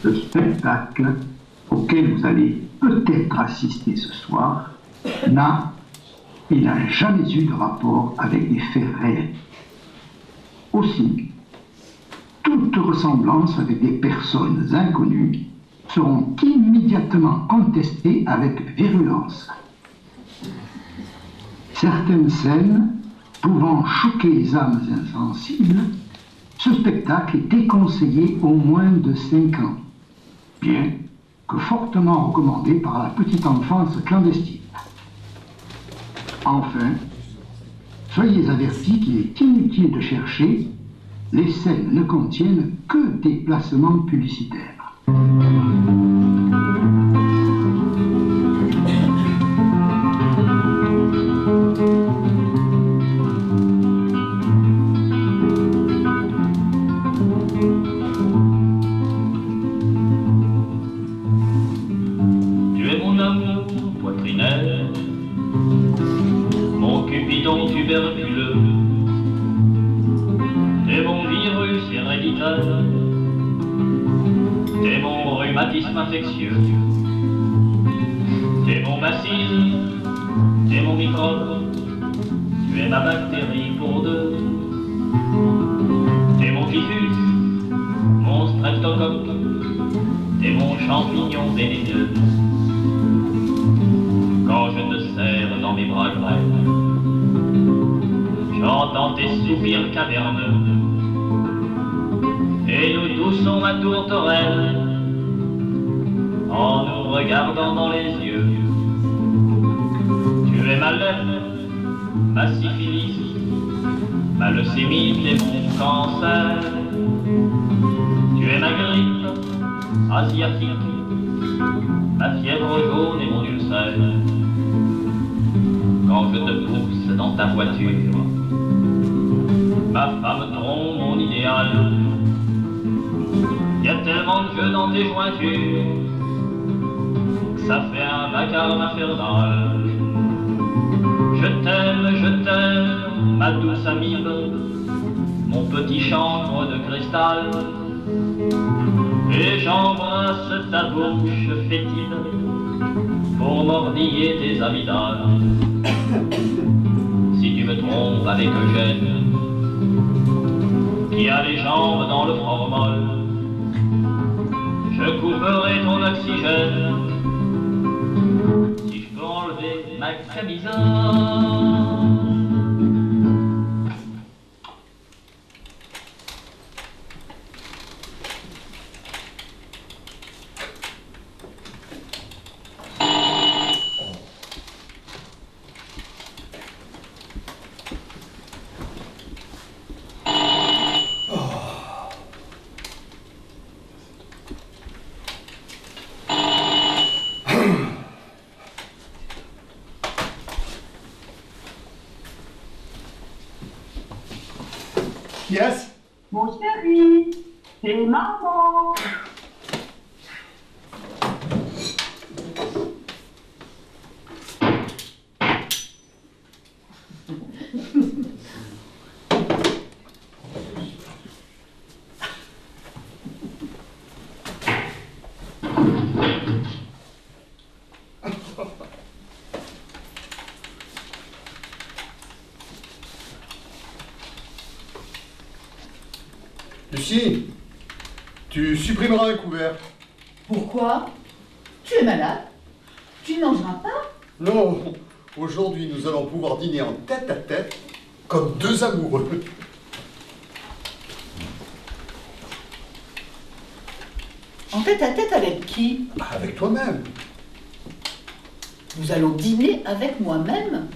Le spectacle auquel vous allez peut-être assister ce soir n'a jamais eu de rapport avec des faits réels. Aussi, toute ressemblance avec des personnes inconnues seront immédiatement contestées avec virulence. Certaines scènes pouvant choquer les âmes insensibles, ce spectacle est déconseillé au moins de 5 ans, bien que fortement recommandé par la petite enfance clandestine. Enfin, soyez avertis qu'il est inutile de chercher, les scènes ne contiennent que des placements publicitaires. T'es mon rhumatisme infectieux, t'es mon bacille, t'es mon microbe, tu es ma bactérie pour deux. T'es mon typhus, mon streptocoque, t'es mon champignon vénéneux. Quand je te serre dans mes bras grêles, j'entends tes soupirs caverneux. Et nous toussons ma tourterelle en nous regardant dans les yeux. Tu es ma lèpre, ma syphilis, ma leucémie et mon cancer. Tu es ma grippe asiatique, ma fièvre jaune et mon ulcère. Quand je te pousse dans ta voiture, ma femme trompe mon idéal. Y a tellement de jeux dans tes jointures que ça fait un vacarme infernal. Je t'aime, ma douce amibe, mon petit chancre de cristal. Et j'embrasse ta bouche fétide pour mordiller tes amygdales. Si tu me trompes avec Eugène, qui a les jambes dans le formol, je couperai ton oxygène si je peux enlever ma camisole. Yes. Mon chéri, c'est maman. Lucie, tu supprimeras un couvert. Pourquoi? Tu es malade? Tu ne mangeras pas? Non, aujourd'hui nous allons pouvoir dîner en tête à tête comme deux amoureux. En tête à tête avec qui? Avec toi-même. Nous allons dîner avec moi-même?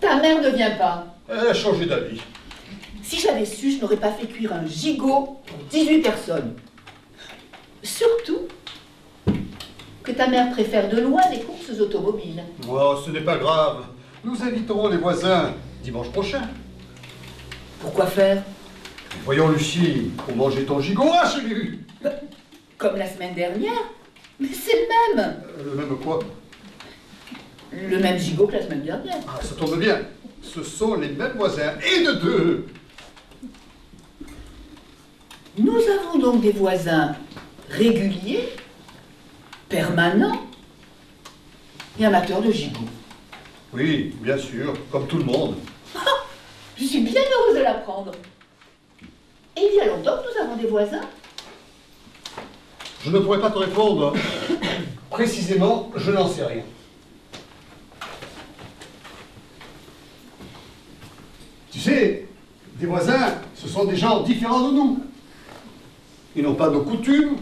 Ta mère ne vient pas. Elle a changé d'avis. Si j'avais su, je n'aurais pas fait cuire un gigot pour 18 personnes. Surtout que ta mère préfère de loin les courses automobiles. Oh, ce n'est pas grave. Nous inviterons les voisins dimanche prochain. Pourquoi faire? Voyons, Lucie, pour manger ton gigot, ah, chérie. Comme la semaine dernière. Mais c'est le même. Le même quoi? Le même gigot que la semaine dernière. Ah, ça tombe bien. Ce sont les mêmes voisins, et de deux. Nous avons donc des voisins réguliers, permanents et amateurs de gigot. Oui, bien sûr, comme tout le monde. Je suis bien heureuse de l'apprendre. Et il y a longtemps que nous avons des voisins. Je ne pourrais pas te répondre. Précisément, je n'en sais rien. Tu sais, des voisins, ce sont des gens différents de nous. Ils n'ont pas nos coutumes,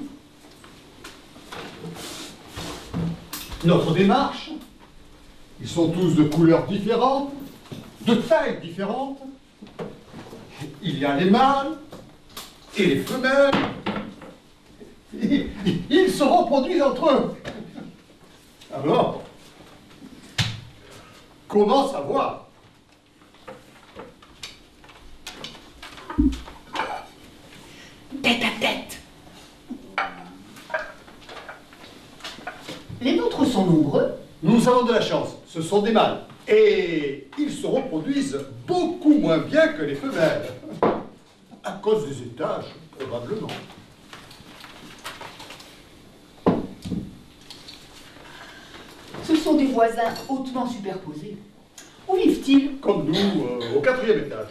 notre démarche. Ils sont tous de couleurs différentes, de tailles différentes. Il y a les mâles et les femelles. Ils se reproduisent entre eux. Alors, comment savoir? Tête à tête. Les nôtres sont nombreux. Nous avons de la chance, ce sont des mâles. Et ils se reproduisent beaucoup moins bien que les femelles. À cause des étages, probablement. Ce sont des voisins hautement superposés. Où vivent-ils? Comme nous, au 4e étage.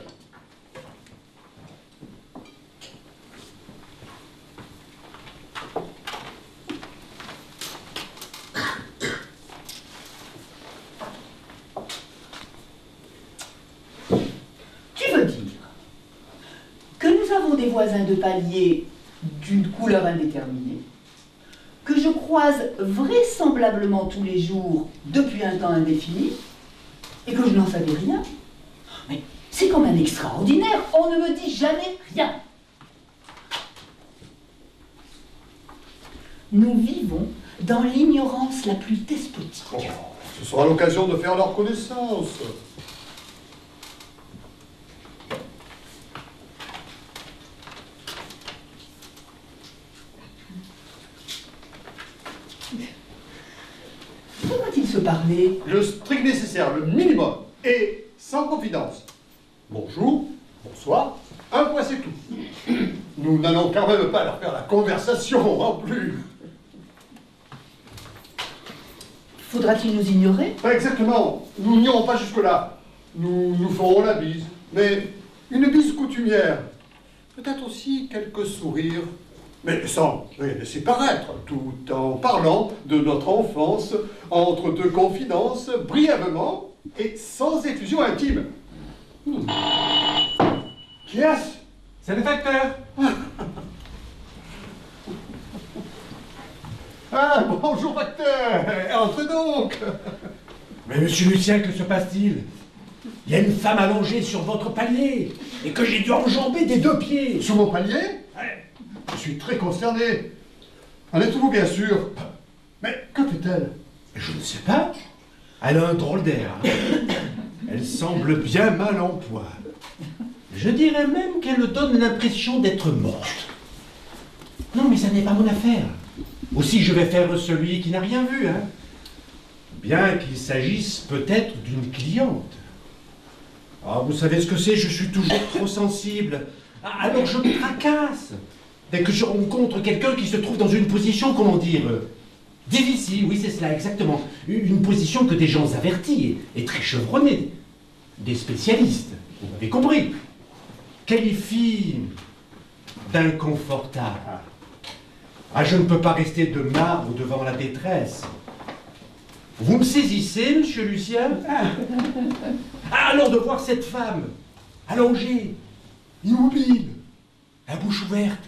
Tu veux dire que nous avons des voisins de palier d'une couleur indéterminée, que je croise vraisemblablement tous les jours depuis un temps indéfini, et que je n'en savais rien? Mais c'est quand même extraordinaire, on ne me dit jamais rien. Nous vivons dans l'ignorance la plus despotique. Oh, ce sera l'occasion de faire leur connaissance. Faudra-t-il se parler? Le strict nécessaire, le minimum, et sans confidence. Bonjour, bonsoir, un point c'est tout. Nous n'allons quand même pas leur faire la conversation non plus. Faudra-t-il nous ignorer? Pas exactement, nous n'irons pas jusque-là. Nous nous ferons la bise, mais une bise coutumière. Peut-être aussi quelques sourires, mais sans rien laisser paraître, tout en parlant de notre enfance, entre deux confidences, brièvement et sans effusion intime. Qui est-ce? C'est le facteur. Ah, bonjour facteur. Entre donc. Mais monsieur Lucien, que se passe-t-il? Il y a une femme allongée sur votre palier et que j'ai dû enjamber des 2 pieds. Sur mon palier? Ouais. Je suis très concerné. En êtes-vous bien sûr? Mais que fait-elle? Je ne sais pas. Elle a un drôle d'air. Elle semble bien mal en point. Je dirais même qu'elle donne l'impression d'être morte. Non, mais ça n'est pas mon affaire. Aussi, je vais faire celui qui n'a rien vu, hein. Bien qu'il s'agisse peut-être d'une cliente. Ah, vous savez ce que c'est, je suis toujours trop sensible. Alors je me tracasse. Dès que je rencontre quelqu'un qui se trouve dans une position, comment dire, difficile, oui c'est cela, exactement. Une position que des gens avertis et très chevronnés, des spécialistes, vous m'avez compris, qualifient d'inconfortable. Ah, je ne peux pas rester de marbre devant la détresse. Vous me saisissez, monsieur Lucien? Alors de voir cette femme, allongée, immobile, la bouche ouverte,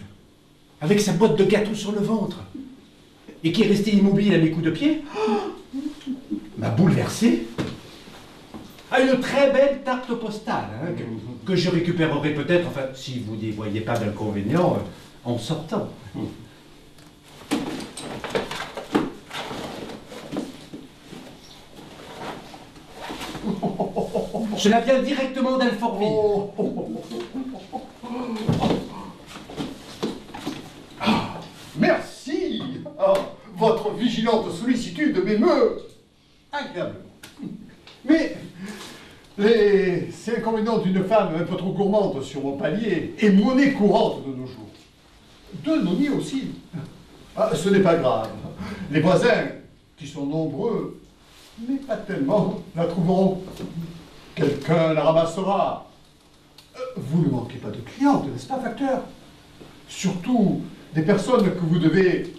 avec sa boîte de gâteau sur le ventre, et qui est restée immobile à mes coups de pied, m'a bouleversé. Ah, une très belle tarte postale, hein, que je récupérerai peut-être, enfin, si vous n'y voyez pas d'inconvénient, en sortant. Cela vient directement d'Alfortville. Merci. Ah, votre vigilante sollicitude m'émeut agréablement. Mais les inconvénients d'une femme un peu trop gourmande sur mon palier est monnaie courante de nos jours. de Noni aussi. Ah, ce n'est pas grave. Les voisins, qui sont nombreux, mais pas tellement, la trouveront. Quelqu'un la ramassera. Vous ne manquez pas de clientes, n'est-ce pas, facteur? Surtout des personnes que vous devez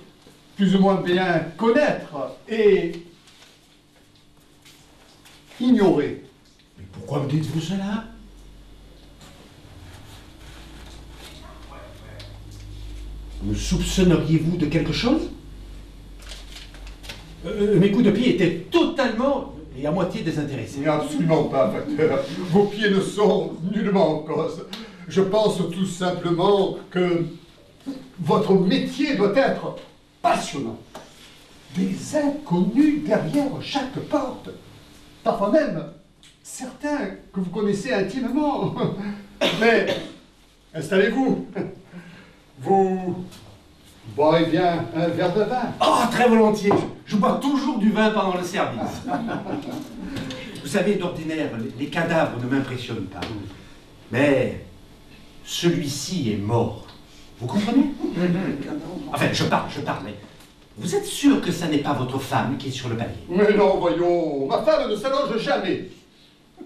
plus ou moins bien connaître et ignorer. Mais pourquoi me dites-vous cela? Me soupçonneriez-vous de quelque chose? Mes coups de pied étaient totalement et à moitié désintéressés. Mais absolument pas, facteur. Vos pieds ne sont nullement en cause. Je pense tout simplement que votre métier doit être passionnant. Des inconnus derrière chaque porte. Parfois même, certains que vous connaissez intimement. Mais, installez-vous. Vous boirez bien un verre de vin. Oh, très volontiers. Je bois toujours du vin pendant le service. Vous savez, d'ordinaire, les cadavres ne m'impressionnent pas. Mais celui-ci est mort. Vous comprenez? Enfin, je parle, mais vous êtes sûr que ça n'est pas votre femme qui est sur le palier? Mais non, voyons, ma femme ne s'allonge jamais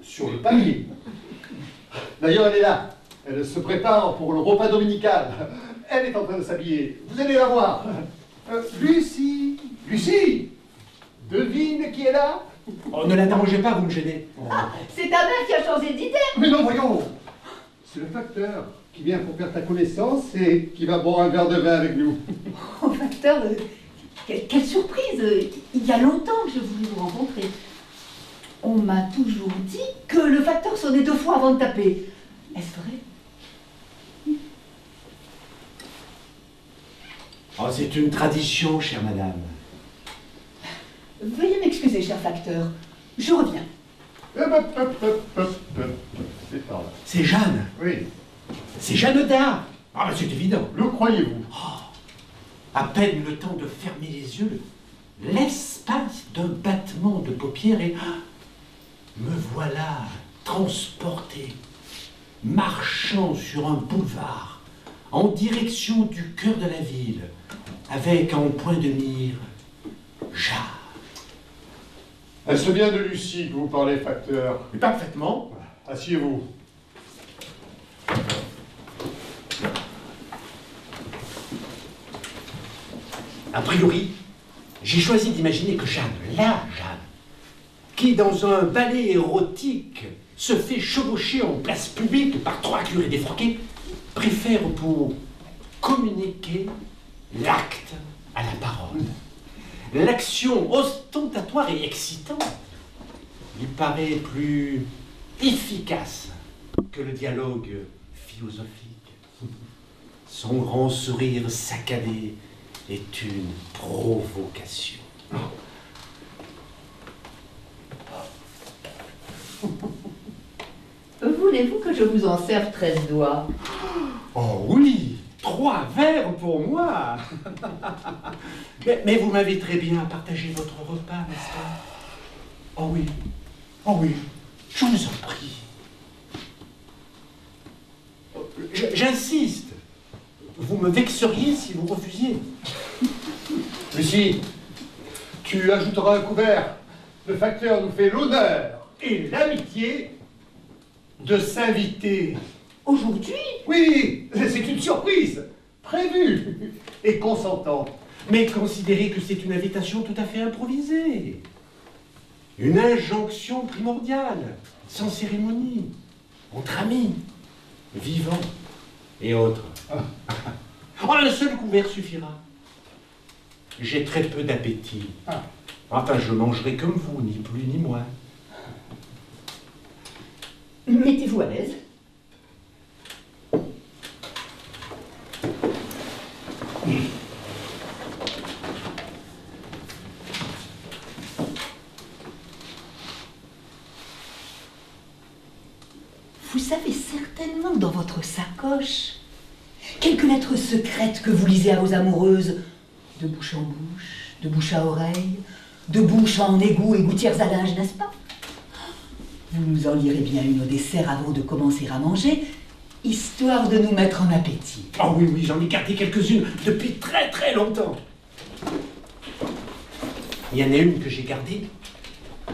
sur le palier. D'ailleurs, elle est là. Elle se prépare pour le repas dominical. Elle est en train de s'habiller. Vous allez la voir. Lucie, Lucie, devine qui est là? Oh, ne la dérangez pas, vous me gênez. Ah, c'est ta mère qui a changé d'idée. Mais non, voyons. C'est le facteur qui vient pour faire ta connaissance et qui va boire un verre de vin avec nous. Oh, facteur, quelle surprise. Il y a longtemps que je voulais vous rencontrer. On m'a toujours dit que le facteur sonnait 2 fois avant de taper. Est-ce vrai? Oh, c'est une tradition, chère madame. Veuillez m'excuser, cher facteur. Je reviens. C'est par là. C'est Jeanne. Oui. C'est Jeanne d'Arc. Ah, ben c'est évident. Le croyez-vous? À peine le temps de fermer les yeux, l'espace d'un battement de paupières et me voilà transporté, marchant sur un boulevard, en direction du cœur de la ville, avec en point de mire Jeanne. Est-ce bien de Lucie que vous parlez, facteur? Mais parfaitement. Asseyez-vous. A priori, j'ai choisi d'imaginer que Jeanne, la Jeanne, qui dans un ballet érotique se fait chevaucher en place publique par 3 curés défroqués, préfère pour communiquer l'acte à la parole. L'action ostentatoire et excitante lui paraît plus efficace que le dialogue philosophique. Son grand sourire saccadé est une provocation. Voulez-vous que je vous en serve 13 doigts? Oh oui, 3 verres pour moi. mais vous m'avez très bien partagé votre repas, n'est-ce pas? Oh oui, je vous en prie. J'insiste. Vous me vexeriez si vous refusiez. Lucie, tu ajouteras un couvert. Le facteur nous fait l'honneur et l'amitié de s'inviter. Aujourd'hui? Oui, c'est une surprise, prévue et consentante. Mais considérez que c'est une invitation tout à fait improvisée. Une injonction primordiale, sans cérémonie, entre amis, vivants et autres. Oh, un seul couvert suffira. J'ai très peu d'appétit. Enfin, je mangerai comme vous, ni plus ni moins. Mettez-vous à l'aise. Vous savez certainement dans votre sacoche quelques lettres secrètes que vous lisez à vos amoureuses, de bouche en bouche, de bouche à oreille, de bouche en égout et gouttières à linge, n'est-ce pas? Vous nous en lirez bien une au dessert avant de commencer à manger, histoire de nous mettre en appétit. Oh oui, oui, j'en ai gardé quelques-unes depuis très très longtemps. Il y en a une que j'ai gardée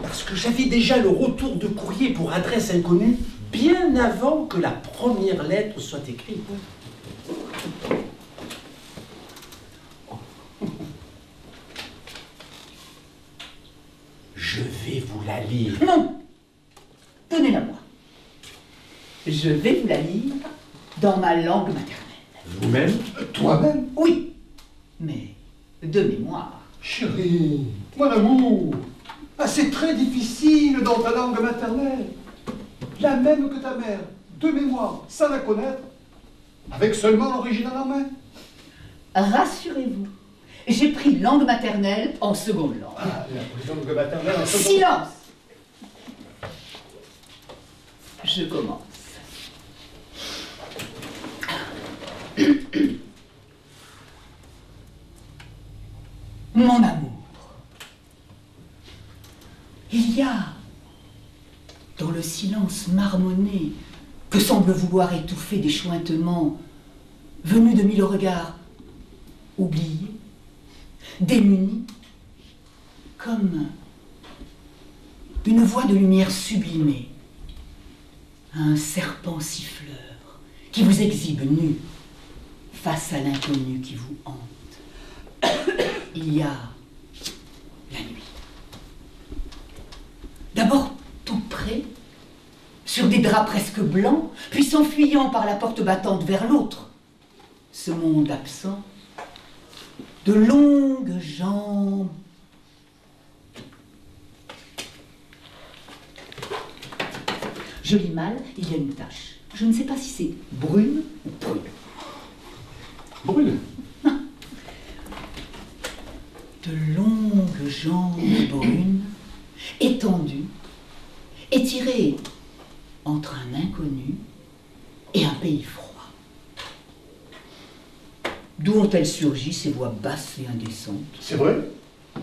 parce que j'avais déjà le retour de courrier pour adresse inconnue bien avant que la première lettre soit écrite. Je vais vous la lire. Non! Donnez-la moi. Je vais vous la lire dans ma langue maternelle. Vous-même? Toi-même? Oui, mais de mémoire. Chérie, mon amour, ah, c'est très difficile dans ta langue maternelle. La même que ta mère, de mémoire, sans la connaître, avec seulement l'original en main. Rassurez-vous, j'ai pris langue maternelle en seconde langue. Ah, la langue maternelle en seconde. Silence! Je commence. Mon amour, il y a, dans le silence marmonné que semble vouloir étouffer des chuintements venus de mille regards oubliés, démunis, comme une voix de lumière sublimée, un serpent siffleur qui vous exhibe nu face à l'inconnu qui vous hante. Il y a la nuit. D'abord tout près, sur des draps presque blancs, puis s'enfuyant par la porte battante vers l'autre. Ce monde absent, de longues jambes. Je lis mal, il y a une tache. Je ne sais pas si c'est brune ou prune. Brune. De longues jambes brunes, étendues, étirées entre un inconnu et un pays froid. D'où ont-elles surgi ces voix basses et indécentes? C'est vrai.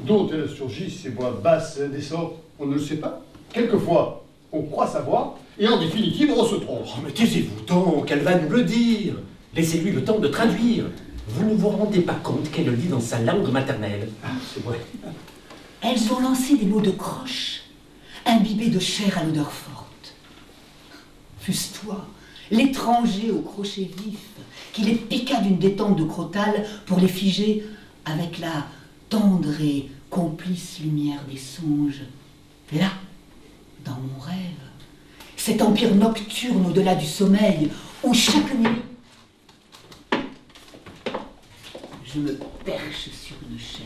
D'où ont-elles surgi ces voix basses et indécentes? On ne le sait pas. Quelquefois, on croit savoir, et en définitive, on se trompe. Oh, mais taisez-vous donc, elle va nous le dire. Laissez-lui le temps de traduire. Vous ne vous rendez pas compte qu'elle le lit dans sa langue maternelle. Ah, c'est vrai. Elles ont lancé des mots de croche, imbibés de chair à l'odeur forte. Fût-ce toi, l'étranger au crochet vif, qui les piqua d'une détente de crotale pour les figer avec la tendre et complice lumière des songes. Là, dans mon rêve, cet empire nocturne au-delà du sommeil, où chaque nuit, je me perche sur une chaise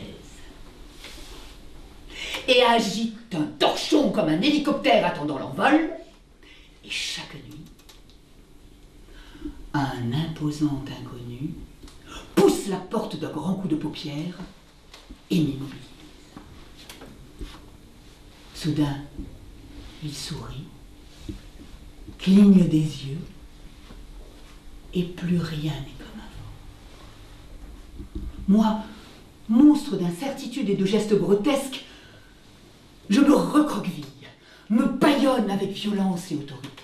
et agite un torchon comme un hélicoptère attendant l'envol, et chaque nuit, un imposant inconnu pousse la porte d'un grand coup de paupière et m'immobilise. Soudain, il sourit, cligne des yeux, et plus rien n'est comme avant. Moi, monstre d'incertitude et de gestes grotesques, je me recroqueville, me bâillonne avec violence et autorité,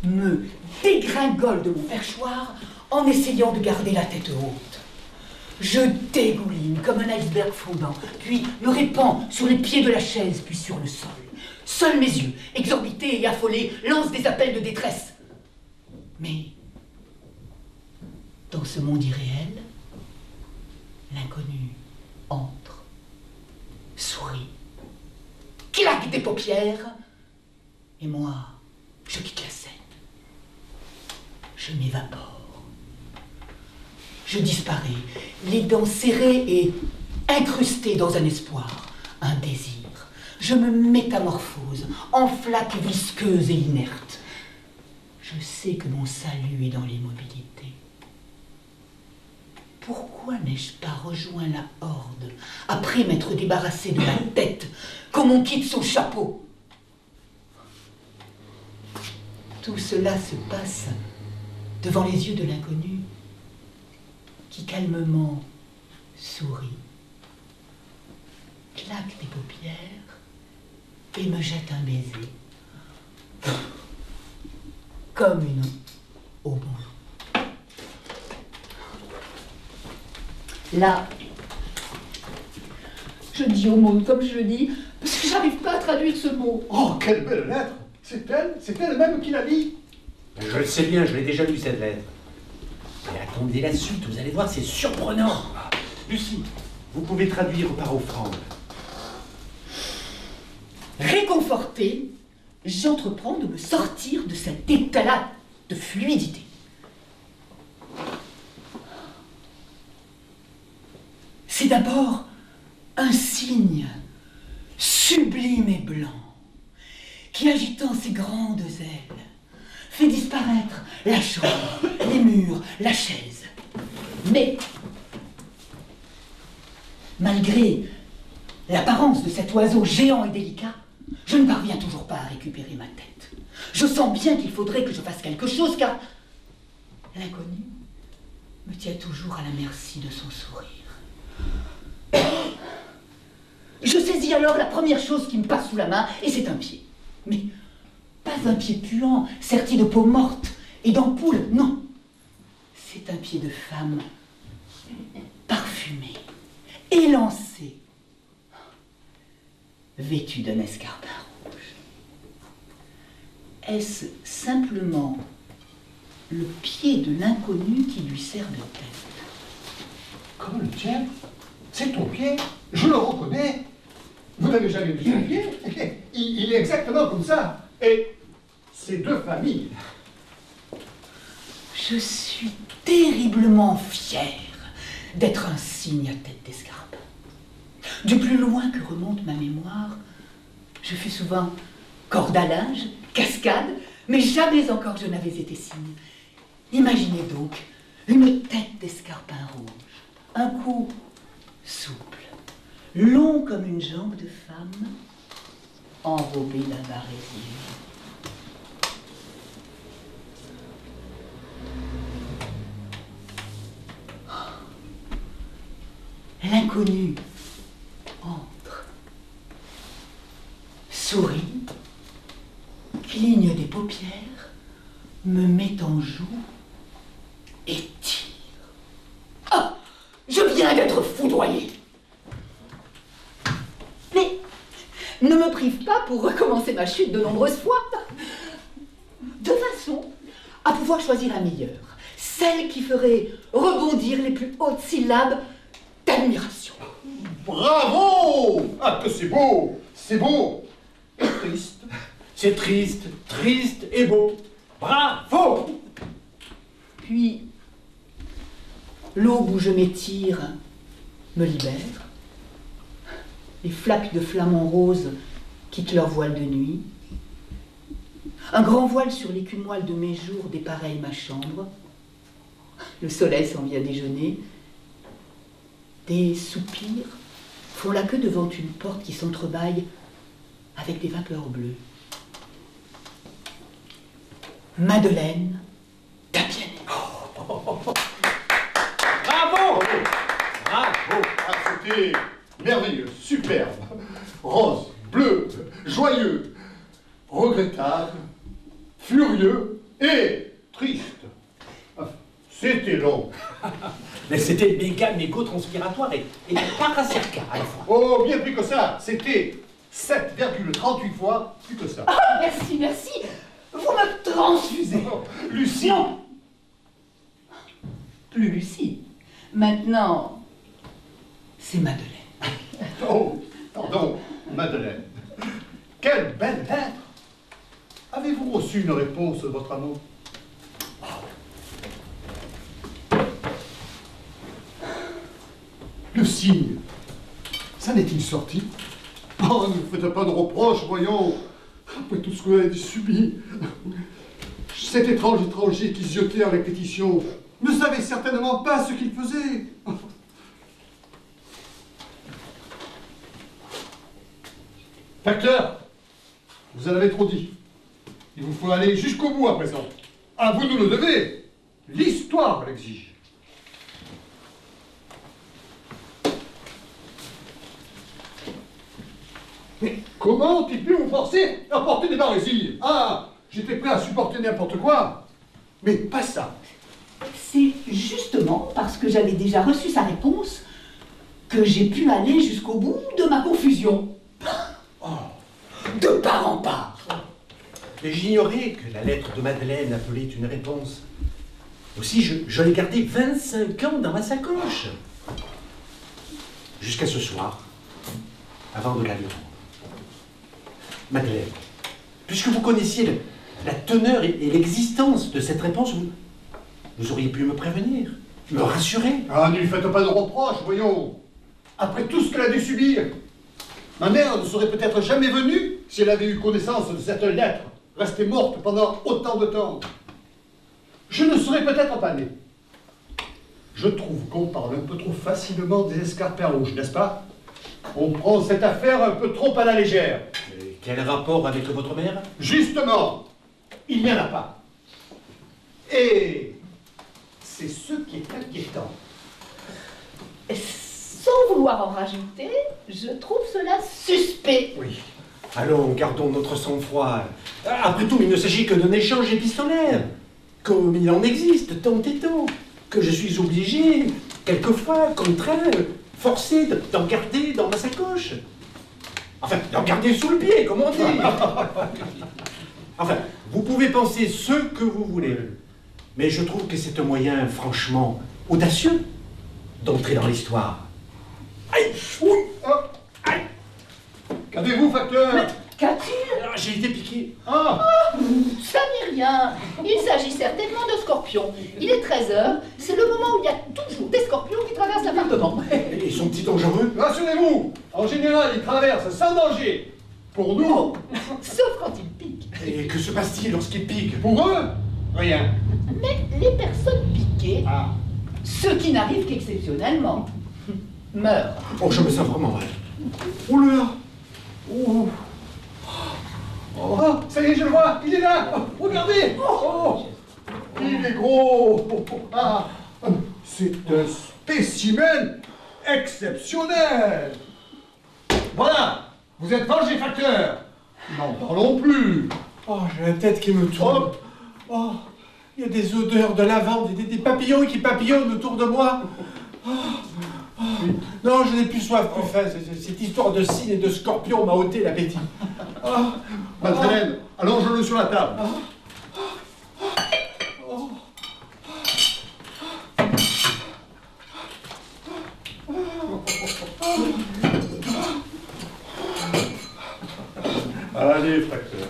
me dégringole de mon perchoir en essayant de garder la tête haute. Je dégouline comme un iceberg fondant, puis me répand sur les pieds de la chaise, puis sur le sol. Seuls mes yeux, exorbités et affolés, lancent des appels de détresse. Mais, dans ce monde irréel, l'inconnu entre, sourit, claque des paupières, et moi, je quitte la scène. Je m'évapore. Je disparais, les dents serrées et incrustées dans un espoir, un désir. Je me métamorphose en flaque visqueuse et inerte. Je sais que mon salut est dans l'immobilité. Pourquoi n'ai-je pas rejoint la horde après m'être débarrassé de la tête comme on quitte son chapeau? Tout cela se passe devant les yeux de l'inconnu qui calmement sourit, claque des paupières et me jette un baiser comme une au bon. Là, je dis aumône comme je le dis, parce que j'arrive pas à traduire ce mot. Oh, quelle belle lettre! C'est elle même qui l'a dit. Je le sais bien, je l'ai déjà lu cette lettre. Mais attendez la suite, vous allez voir, c'est surprenant. Lucie, vous pouvez traduire par offrande. Réconforté, j'entreprends de me sortir de cet état-là de fluidité. C'est d'abord un signe sublime et blanc qui, agitant ses grandes ailes, fait disparaître la chambre, les murs, la chaise. Mais, malgré l'apparence de cet oiseau géant et délicat, je ne parviens toujours pas à récupérer ma tête. Je sens bien qu'il faudrait que je fasse quelque chose, car l'inconnu me tient toujours à la merci de son sourire. Je saisis alors la première chose qui me passe sous la main, et c'est un pied. Mais pas un pied puant, serti de peau morte et d'ampoules, non. C'est un pied de femme parfumé, élancé, vêtu d'un escarpin rouge. Est-ce simplement le pied de l'inconnu qui lui sert de tête? Comme le tien? C'est ton pied? Je le reconnais. Vous n'avez jamais vu son pied? Il est exactement comme ça. Et c'est deux familles. Je suis terriblement fière d'être un cygne à tête d'escarpin. Du plus loin que remonte ma mémoire, je fus souvent corde à linge, cascade, mais jamais encore je n'avais été cygne. Imaginez donc une tête d'escarpin rouge, un cou souple, long comme une jambe de femme, enrobé d'un barésier. L'inconnu entre, sourit, cligne des paupières, me met en joue et tire. Ah! Je viens d'être foudroyé. Mais ne me prive pas pour recommencer ma chute de nombreuses fois, de façon à pouvoir choisir la meilleure, celle qui ferait rebondir les plus hautes syllabes d'admiration. Bravo! Ah, que c'est beau! C'est beau! Et triste. C'est triste, triste et beau. Bravo! Puis, l'aube où je m'étire me libère. Les flaques de flamants roses quittent leur voile de nuit. Un grand voile sur l'écumoire de mes jours dépareille ma chambre. Le soleil s'en vient déjeuner. Des soupirs font la queue devant une porte qui s'entrebâille avec des vapeurs bleues. Madeleine Tapiani. Bravo! Bravo! Ah, c'était merveilleux, superbe. Rose, bleu, joyeux, regrettable, furieux et triste. Ah, c'était long. Mais c'était méga transpiratoire et paracercal à la fois. Oh, bien plus que ça. C'était 7,38 fois plus que ça. Ah, merci, merci. Vous me transfusez. Oh, Lucie. Non. Plus Lucie. Maintenant, c'est Madeleine. Oh, pardon, Madeleine. Quelle belle lettre. Avez-vous reçu une réponse de votre amour? Le signe, ça n'est-il sorti? Oh, ne vous faites pas de reproches, voyons. Après tout ce que vous avez subi. Cet étrange étranger qui ziotait à répétition ne savait certainement pas ce qu'il faisait. Facteur, vous en avez trop dit. Il vous faut aller jusqu'au bout à présent. Ah, vous nous le devez. L'histoire l'exige. Mais comment ont-ils pu vous forcer à porter des barésilles? Ah, j'étais prêt à supporter n'importe quoi. Mais pas ça. C'est justement parce que j'avais déjà reçu sa réponse que j'ai pu aller jusqu'au bout de ma confusion. De part en part. Mais j'ignorais que la lettre de Madeleine appelait une réponse. Aussi, je l'ai gardée 25 ans dans ma sacoche. Jusqu'à ce soir, avant de la lui rendre. Madeleine, puisque vous connaissiez la teneur et l'existence de cette réponse, vous auriez pu me prévenir, me rassurer. Ah, ne lui faites pas de reproches, voyons. Après tout ce qu'elle a dû subir, ma mère ne serait peut-être jamais venue si elle avait eu connaissance de cette lettre, restée morte pendant autant de temps. Je ne serais peut-être pas né. Je trouve qu'on parle un peu trop facilement des escarpins rouges, n'est-ce pas? On prend cette affaire un peu trop à la légère. Et quel rapport avec votre mère? Justement, il n'y en a pas. Et c'est ce qui est inquiétant. Sans vouloir en rajouter, je trouve cela suspect. Oui. Allons, gardons notre sang-froid. Après tout, il ne s'agit que d'un échange épistolaire. Comme il en existe tant et tant. Que je suis obligé, quelquefois, contraint, forcé d'en garder dans ma sacoche. Enfin, d'en garder sous le pied, comme on dit. Enfin, vous pouvez penser ce que vous voulez. Mais je trouve que c'est un moyen franchement audacieux d'entrer dans l'histoire. Aïe! Oui! Oh. Aïe! Qu'avez-vous, facteur? Qu'a-t-il? J'ai été piqué. Ah! Ça n'est rien. Il s'agit certainement de scorpions. Il est 13h, c'est le moment où il y a toujours des scorpions qui traversent l'appartement. Et sont-ils dangereux? Rassurez-vous, en général, ils traversent sans danger. Pour nous, Sauf quand ils piquent. Et que se passe-t-il lorsqu'ils piquent? pour eux, rien. Mais les personnes piquées, Ah. ce qui n'arrive qu'exceptionnellement, meurent. Oh, je me sens vraiment mal. Oh là là! Oh. Oh, ça y est, je le vois, il est là. Oh, regardez. Oh, il est gros. Ah, c'est un spécimen exceptionnel. Voilà, vous êtes vengé, facteur. N'en parlons plus. Oh, j'ai la tête qui me tourne. Hop. Oh, il y a des odeurs de lavande, des papillons qui papillonnent autour de moi. Oh, oh. Non, je n'ai plus soif, plus faim. Cette histoire de cygne et de scorpion m'a ôté l'appétit. Oh, Madeleine, allonge-le sur la table. Allez, facteur.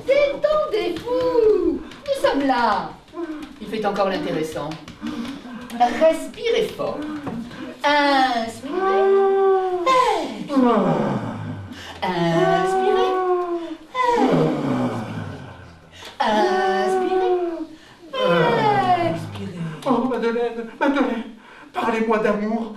Détendez-vous. Nous sommes là. Il fait encore l'intéressant. Respirez fort. Inspirez. Inspirez. Inspirez. Expirez. oh, Madeleine, Madeleine, parlez-moi d'amour.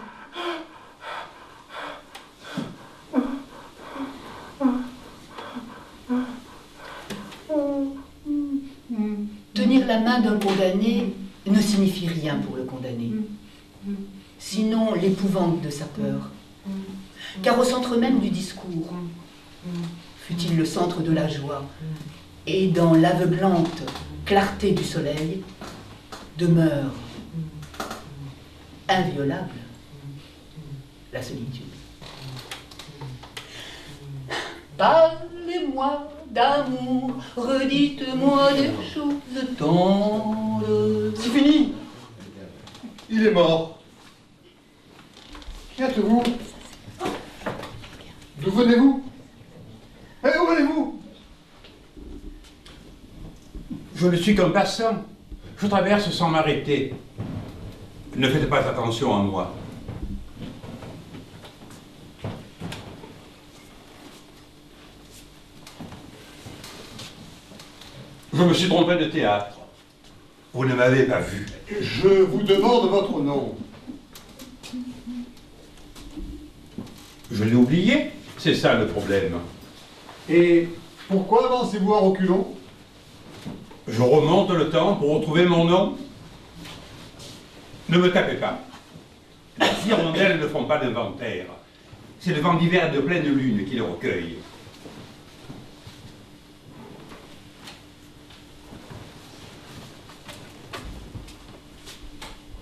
Tenir la main d'un condamné ne signifie rien pour le condamné. Sinon l'épouvante de sa peur. Car au centre même du discours, fut-il le centre de la joie, et dans l'aveuglante clarté du soleil, demeure inviolable la solitude. Parlez-moi d'amour, redites-moi des choses tendres. C'est fini. Il est mort. Qui êtes-vous? D'où venez-vous? Où allez-vous? Je ne suis qu'un passant. Je traverse sans m'arrêter. Ne faites pas attention à moi. Je me suis trompé de théâtre. Vous ne m'avez pas vu. Je vous demande votre nom. Je l'ai oublié. C'est ça le problème. Et pourquoi avancez-vous en reculons? Je remonte le temps pour retrouver mon nom. Ne me tapez pas. Les hirondelles ne font pas d'inventaire. C'est le vent d'hiver de pleine lune qui le recueille.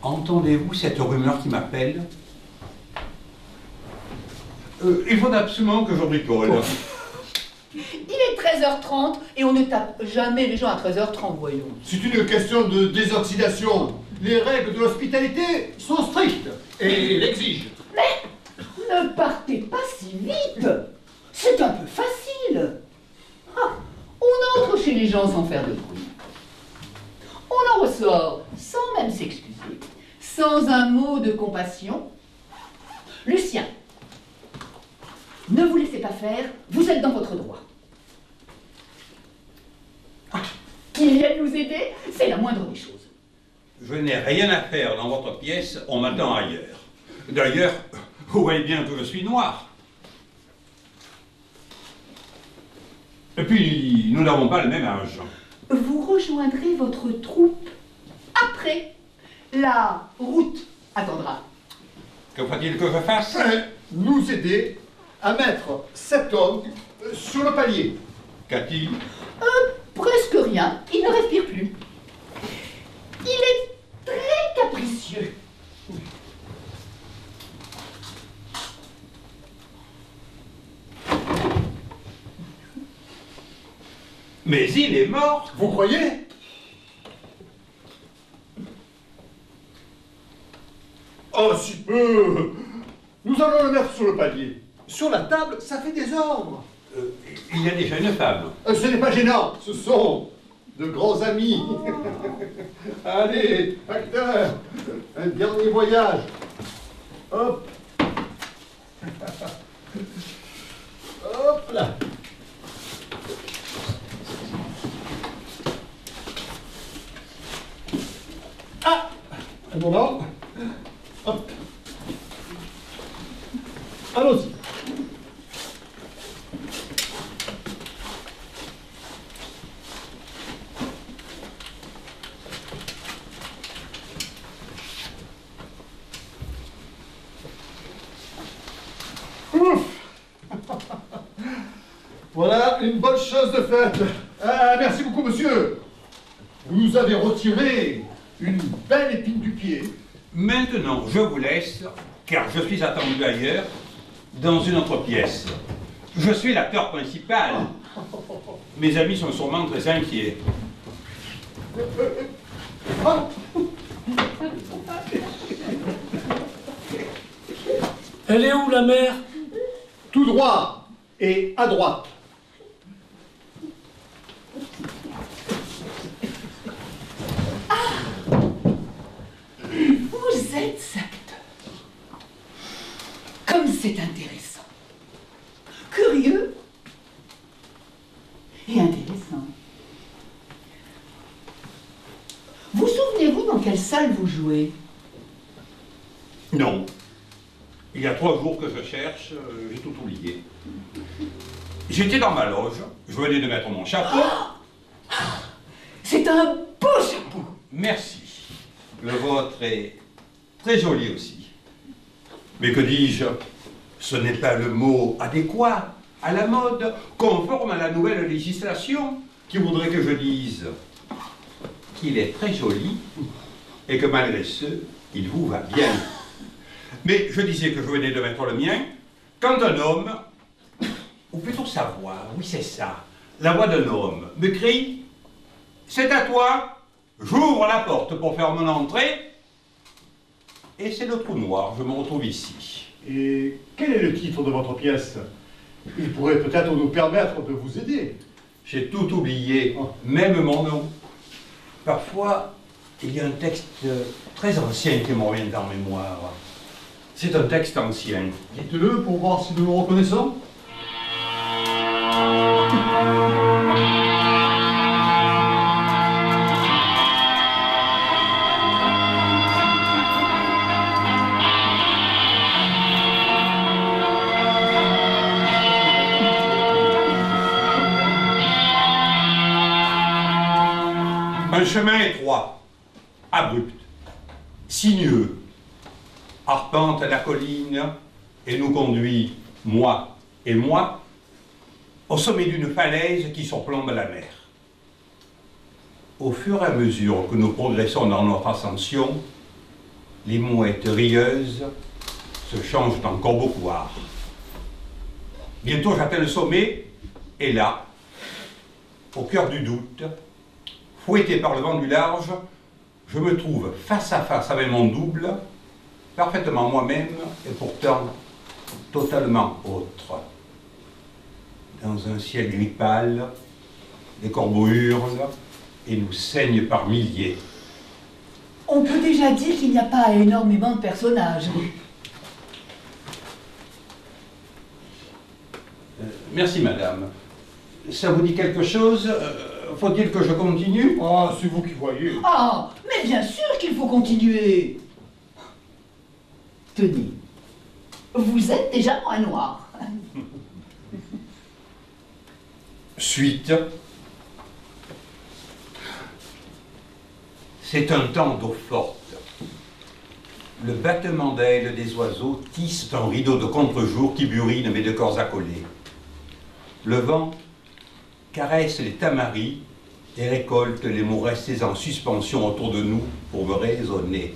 Entendez-vous cette rumeur qui m'appelle? Il faut absolument que je bricole. Il est 13h30 et on ne tape jamais les gens à 13h30, voyons. C'est une question de désoxydation. Les règles de l'hospitalité sont strictes et l'exigent. Mais ne partez pas si vite. C'est un peu facile. Ah, on entre chez les gens sans faire de bruit. On en ressort sans même s'excuser, sans un mot de compassion. Lucien, ne vous laissez pas faire, vous êtes dans votre droit. Qu'ils viennent nous aider, c'est la moindre des choses. Je n'ai rien à faire dans votre pièce, on m'attend ailleurs. D'ailleurs, vous voyez bien que je suis noir. Et puis, nous n'avons pas le même âge. Vous rejoindrez votre troupe après. La route attendra. Que faut-il que je fasse? Nous aider à mettre cet homme sur le palier. Qu'a-t-il? Presque rien, il ne respire plus. Il est très capricieux. Mais il est mort. Vous croyez? Oh, si peu! Nous allons le mettre sur le palier. Sur la table, ça fait désordre. Il y a déjà une femme. Ce n'est pas gênant, ce sont de grands amis. Allez, acteur, un dernier voyage. Hop. Hop là. Ah, un moment. Hop. Allons-y. Voilà une bonne chose de faite. Merci beaucoup, monsieur. Vous nous avez retiré une belle épine du pied. Maintenant, je vous laisse, car je suis attendu ailleurs, dans une autre pièce. Je suis l'acteur principal. Mes amis sont sûrement très inquiets. Elle est où, la mère? Tout droit et à droite. Vous êtes acteur. Comme c'est intéressant. Curieux et intéressant. Vous souvenez-vous dans quelle salle vous jouez? Non. Il y a 3 jours que je cherche, j'ai tout oublié. J'étais dans ma loge, je venais de mettre mon chapeau. C'est un beau chapeau. Merci. Le vôtre est très joli aussi. Mais que dis-je? Ce n'est pas le mot adéquat, à la mode, conforme à la nouvelle législation, qui voudrait que je dise qu'il est très joli et que malgré ce, il vous va bien. Mais je disais que je venais de mettre le mien, quand un homme, ou plutôt sa voix, oui c'est ça, la voix d'un homme, me crie « C'est à toi !» J'ouvre la porte pour faire mon entrée, et c'est le trou noir, je me retrouve ici. Et quel est le titre de votre pièce? Il pourrait peut-être nous permettre de vous aider. J'ai tout oublié, même mon nom. Parfois, il y a un texte très ancien qui me revient en mémoire. C'est un texte ancien. Dites-le pour voir si nous le reconnaissons. Un chemin étroit, abrupt, sinueux, arpente la colline et nous conduit, moi et moi, au sommet d'une falaise qui surplombe la mer. Au fur et à mesure que nous progressons dans notre ascension, les mouettes rieuses se changent en corbaucoirs. Bientôt j'atteins le sommet, et là, au cœur du doute, fouetté par le vent du large, je me trouve face à face avec mon double, parfaitement moi-même et pourtant totalement autre. Dans un ciel gris pâle, les corbeaux hurlent et nous saignent par milliers. On peut déjà dire qu'il n'y a pas énormément de personnages. Merci, madame. Ça vous dit quelque chose? Faut-il que je continue? Ah, c'est vous qui voyez. Ah, mais bien sûr qu'il faut continuer. Tenez, vous êtes déjà moins noir. Suite. C'est un temps d'eau forte. Le battement d'ailes des oiseaux tisse un rideau de contre-jour qui burine mes deux corps accolés. Le vent caresse les tamaris et récolte les mots restés en suspension autour de nous pour me raisonner.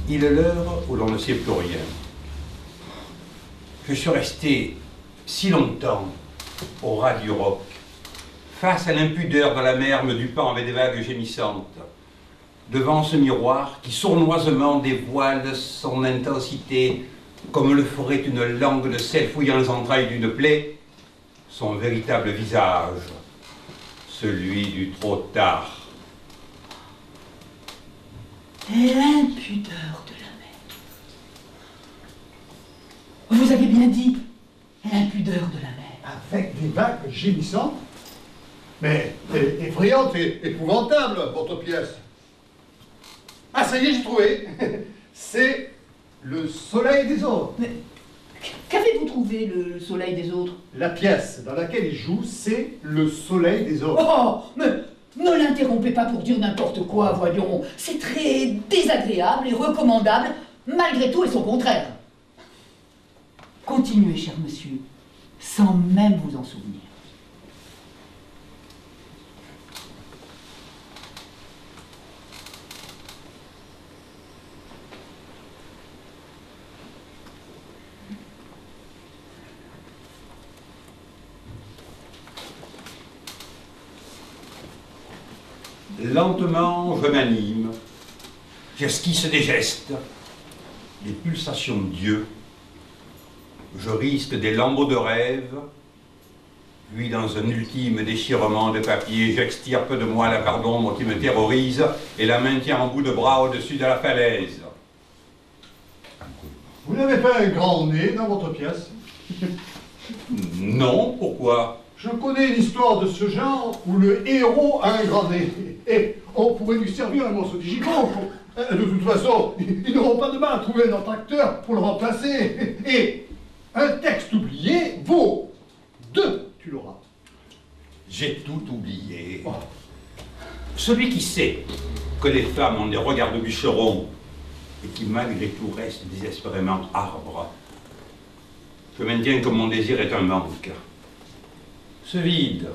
Il est l'heure où l'on ne sait plus rien. Je suis resté si longtemps au ras du roc, face à l'impudeur de la mer me dupant avec des vagues gémissantes, devant ce miroir qui sournoisement dévoile son intensité comme le ferait une langue de sel fouillant les entrailles d'une plaie, son véritable visage, celui du trop tard. L'impudeur de la mer. Vous avez bien dit l'impudeur de la mer. Avec des vagues gémissantes? Mais effrayante et épouvantable, votre pièce. Ah, ça y est, j'ai trouvé. C'est le soleil des autres. Mais qu'avez-vous trouvé, le soleil des autres? La pièce dans laquelle il joue, c'est le soleil des autres. Oh, mais ne l'interrompez pas pour dire n'importe quoi, voyons. C'est très désagréable et recommandable, malgré tout et son contraire. Continuez, cher monsieur, sans même vous en souvenir. Lentement, je m'anime, j'esquisse des gestes, des pulsations de Dieu, je risque des lambeaux de rêve, puis dans un ultime déchirement de papier, j'extirpe de moi la part d'ombre qui me terrorise et la maintiens en bout de bras au-dessus de la falaise. Vous n'avez pas un grand nez dans votre pièce? Non, pourquoi? Je connais une histoire de ce genre où le héros a un grand nez. Et on pourrait lui servir un morceau de gigot. De toute façon, ils n'auront pas de mal à trouver notre acteur pour le remplacer. Et un texte oublié vaut 2, tu l'auras. J'ai tout oublié. Oh. Celui qui sait que les femmes ont des regards de bûcherons et qui malgré tout restent désespérément arbres. Je maintiens que mon désir est un manque. Ce vide,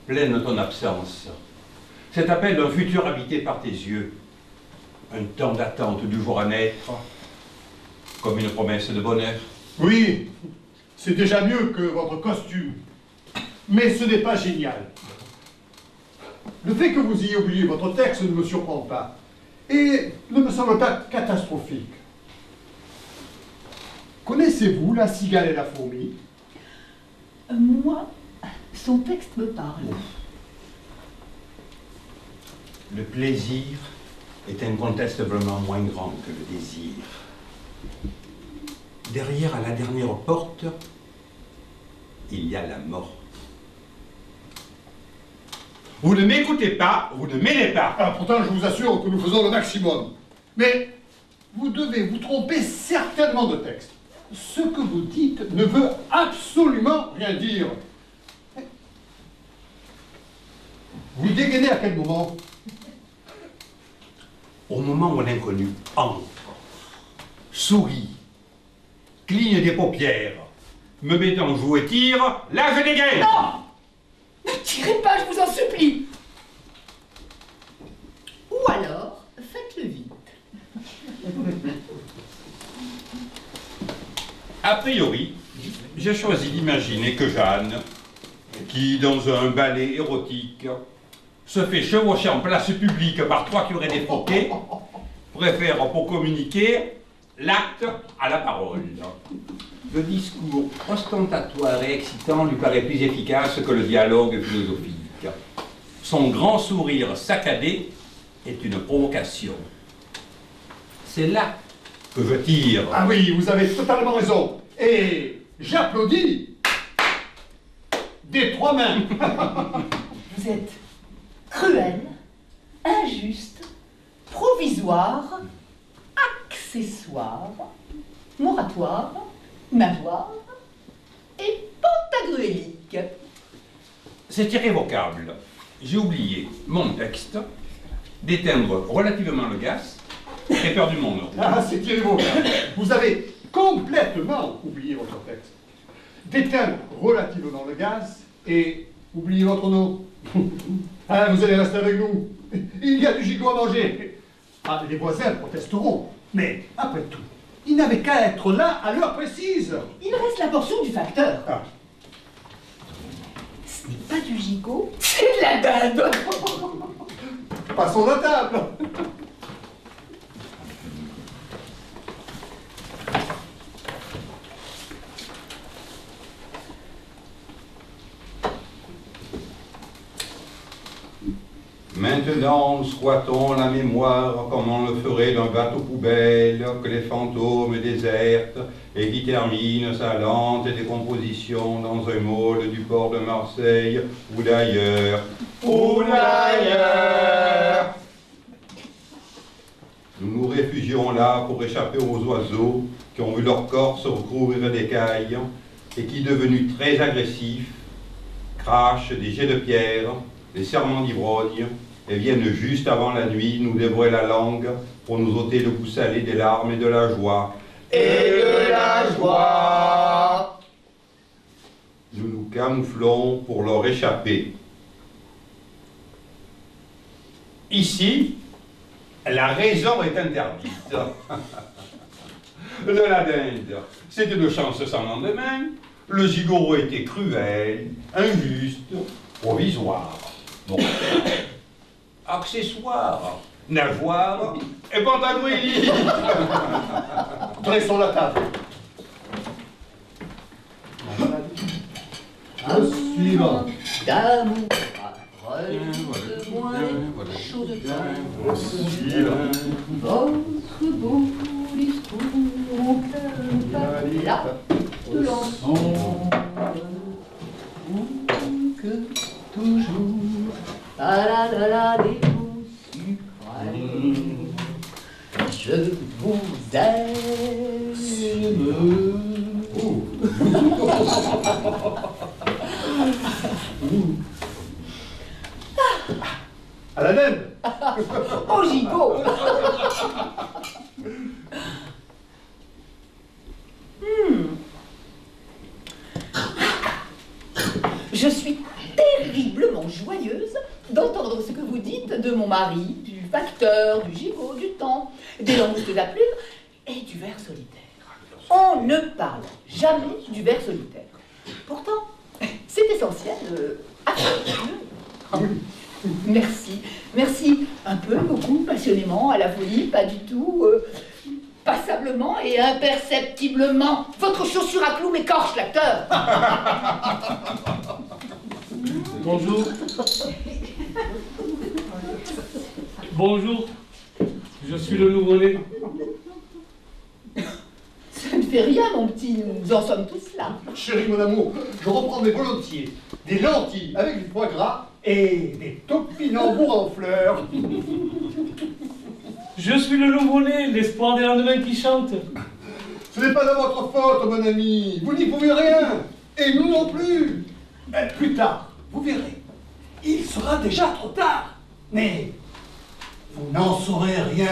plein de ton absence, cet appel d'un futur habité par tes yeux, un temps d'attente du jour à naître, comme une promesse de bonheur. Oui, c'est déjà mieux que votre costume. Mais ce n'est pas génial. Le fait que vous ayez oublié votre texte ne me surprend pas. Et ne me semble pas catastrophique. Connaissez-vous La cigale et la fourmi? Moi, son texte me parle. Le plaisir est incontestablement moins grand que le désir. Derrière, à la dernière porte, il y a la mort. Vous ne m'écoutez pas, vous ne m'aidez pas. Ah, pourtant, je vous assure que nous faisons le maximum. Mais vous devez vous tromper certainement de texte. Ce que vous dites ne veut absolument rien dire. Vous dégainez à quel moment? Au moment où l'inconnu entre, sourit, cligne des paupières, me met en joue et tire, là je dégaine. Non! Ne tirez pas, je vous en supplie! Ou alors, faites-le vite. A priori, j'ai choisi d'imaginer que Jeanne, qui, dans un ballet érotique, se fait chevaucher en place publique par 3 curés défroqués, préfère, pour communiquer, l'acte à la parole. Le discours ostentatoire et excitant lui paraît plus efficace que le dialogue philosophique. Son grand sourire saccadé est une provocation. C'est là que je tire. Ah oui, vous avez totalement raison. Et j'applaudis des 3 mains. Vous êtes cruel, injuste, provisoire, accessoire, moratoire, nageoire et pantagruélique. C'est irrévocable. J'ai oublié mon texte, d'éteindre relativement le gaz et perdu mon ordre. Ah, c'est irrévocable. Vous avez complètement oublié votre texte. D'éteindre relativement le gaz et oublier votre nom. Ah, vous allez rester avec nous. Il y a du gigot à manger. Ah, les voisins protesteront. Mais après tout, ils n'avaient qu'à être là à l'heure précise. Il reste la portion du facteur. Ah. Ce n'est pas du gigot, c'est de la dinde. Passons à table. Maintenant, squattons la mémoire comme on le ferait d'un bateau poubelle que les fantômes désertent et qui termine sa lente décomposition dans un môle du port de Marseille ou d'ailleurs. Ou d'ailleurs. Nous nous réfugions là pour échapper aux oiseaux qui ont vu leur corps se recouvrir d'écailles et qui, devenus très agressifs, crachent des jets de pierre, des serments d'ivrogne, et viennent juste avant la nuit nous dévorer la langue pour nous ôter le goût salé des larmes et de la joie. Et de la joie. Nous nous camouflons pour leur échapper. Ici, la raison est interdite. De la dinde, c'est une chance sans lendemain. Le gigot était cruel, injuste, provisoire. Bon. Accessoire, nageoire et pantagruélique. Dressons la table. Le suivant. D'amour, raconte-moi les choses de Le suivant. votre beau discours au cœur là de l'ensemble. Que toujours la des mots suprêmes. Je vous aime. À la dinde. Oh, gigot. Je suis terriblement joyeuse d'entendre ce que vous dites de mon mari, du facteur, du gigot, du temps, des langoustes à plumes et du ver solitaire. On ne parle jamais du ver solitaire. Pourtant, c'est essentiel. Merci, merci. Un peu, beaucoup, passionnément, à la folie, pas du tout, passablement et imperceptiblement. Votre chaussure à clous m'écorche, l'acteur. Bonjour. Bonjour. Je suis le nouveau-né. Ça ne fait rien, mon petit, nous en sommes tous là. Chérie, mon amour, je reprendrai volontiers des lentilles avec du foie gras et des topinambours en fleurs. Je suis le nouveau-né, l'espoir des lendemains qui chante. Ce n'est pas de votre faute, mon ami. Vous n'y pouvez rien. Et nous non plus. Mais plus tard, vous verrez. Il sera déjà trop tard. Mais vous n'en saurez rien.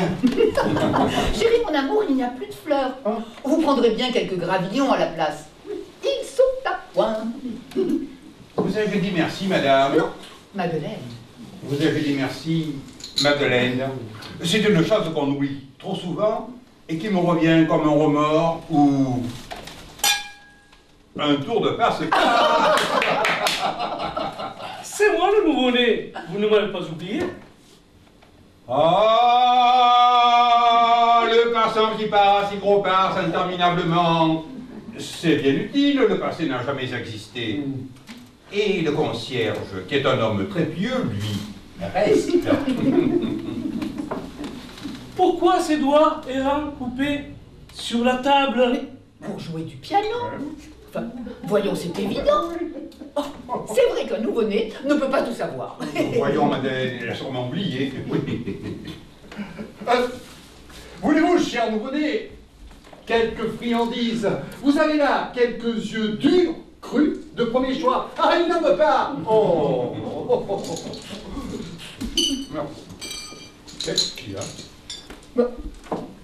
Chérie, mon amour, il n'y a plus de fleurs. Vous prendrez bien quelques gravillons à la place. Ils sont à point. Vous avez dit merci, madame. Non, Madeleine. Vous avez dit merci, Madeleine. C'est une chose qu'on oublie trop souvent et qui me revient comme un remords ou un tour de passe-passe. C'est moi le nouveau-né. Vous ne m'avez pas oublié? Ah, le passant qui passe, il gros passe interminablement. C'est bien utile, le passé n'a jamais existé. Et le concierge, qui est un homme très pieux, lui, reste. Pourquoi ces doigts errants coupés sur la table? Pour jouer du piano. Enfin, voyons, c'est évident. Oh, c'est vrai qu'un nouveau-né ne peut pas tout savoir. Voyons, madame, elle a sûrement oublié. Voulez-vous, cher nouveau-né, quelques friandises? Vous avez là quelques œufs durs, crus, de premier choix. Ah, il n'en veut pas. Oh. Qu'est-ce qu'il y a?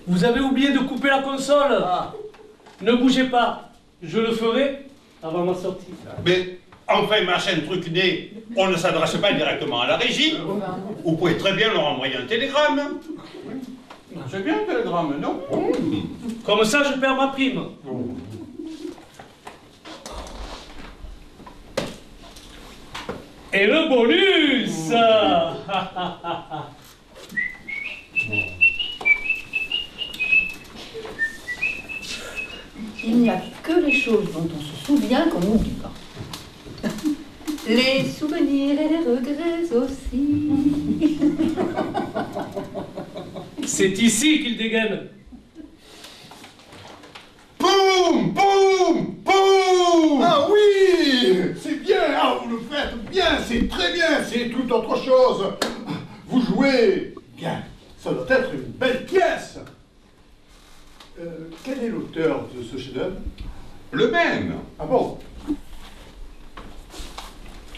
Vous avez oublié de couper la console. Ah. Ne bougez pas. Je le ferai avant ma sortie. Mais enfin, ma chaîne truc-nez, on ne s'adresse pas directement à la régie. Vous pouvez très bien leur envoyer un télégramme. C'est bien un télégramme, non? Comme ça, je perds ma prime. Et le bonus. Il n'y a que les choses dont on se souvient qu'on n'oublie pas. Les souvenirs et les regrets aussi. C'est ici qu'il dégaine. Boum, boum, boum. Ah oui, c'est bien, ah, vous le faites bien, c'est très bien, c'est tout autre chose. Vous jouez bien, ça doit être une belle pièce. Quel est l'auteur de ce chef-d'œuvre? Le même. Ah bon?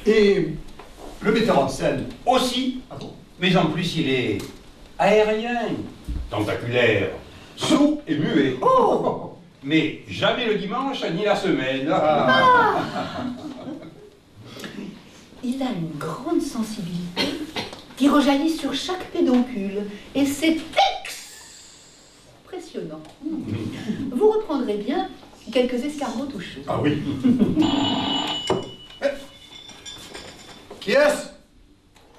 Et le metteur en scène? Aussi. Ah bon? Mais en plus, il est aérien, tentaculaire, sourd et muet. Oh! Mais jamais le dimanche ni la semaine. Il a une grande sensibilité qui rejaillit sur chaque pédoncule. Et c'est impressionnant. Vous reprendrez bien quelques escargots tout chauds. Ah oui. Qui est-ce?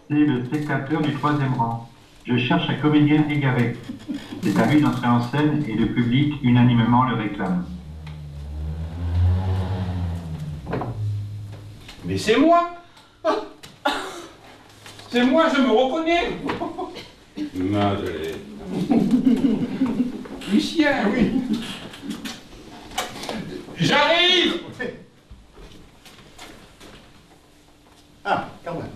C'est le spectateur du troisième rang. Je cherche un comédien égaré. C'est à lui d'entrer en scène et le public unanimement le réclame. Mais c'est moi. C'est moi, je me reconnais. Madeleine. Lucien, oui. J'arrive. Ah, quand même.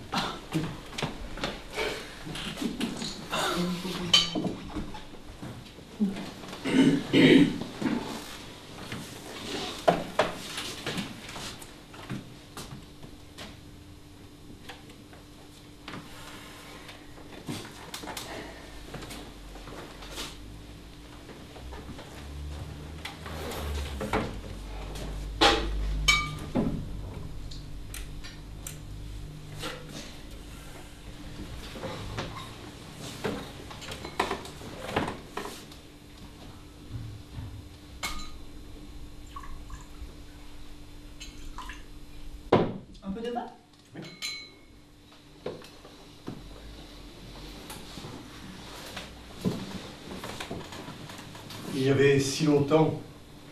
Un peu de vin? Oui. Il y avait si longtemps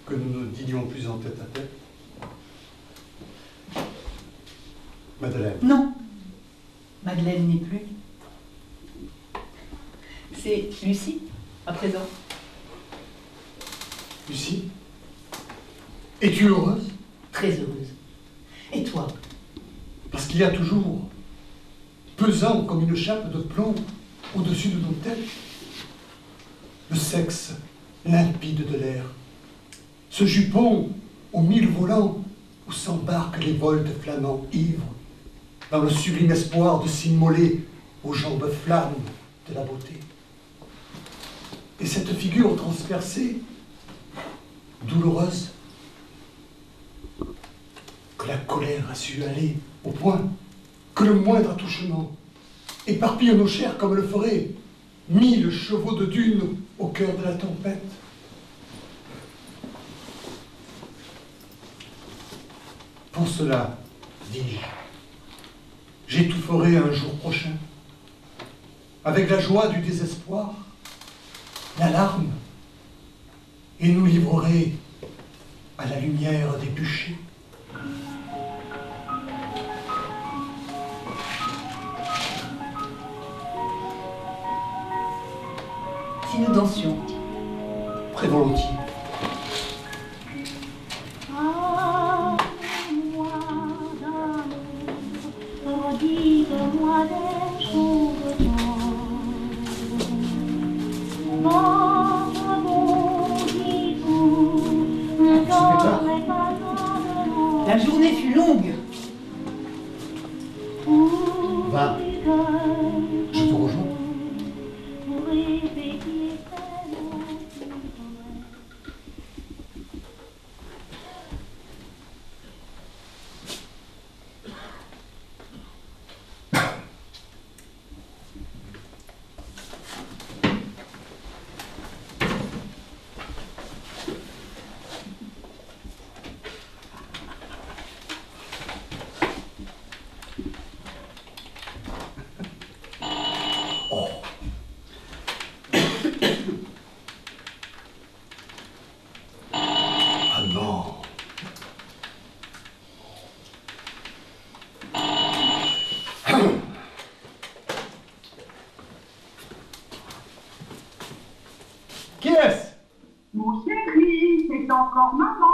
que nous ne dînions plus en tête à tête. Madeleine. Non. Madeleine n'est plus. C'est Lucie, à présent. Lucie, es-tu heureuse? Très heureuse. Et toi? Parce qu'il y a toujours, pesant comme une chape de plomb au-dessus de nos têtes, le sexe limpide de l'air, ce jupon aux 1000 volants où s'embarquent les voltes flamands ivres, dans le sublime espoir de s'immoler aux jambes flammes de la beauté. Et cette figure transpercée, douloureuse, que la colère a su aller au point que le moindre attouchement éparpille nos chairs comme le feraient 1000 chevaux de dune au cœur de la tempête. Pour cela, dis-je, j'étoufferai un jour prochain, avec la joie du désespoir, la larme, et nous livrerai à la lumière des bûchers. Si nous dansions. Prévolontiers. La journée fut longue. Va. Je te rejoins. Qui est-ce? Mon chéri, c'est encore maman.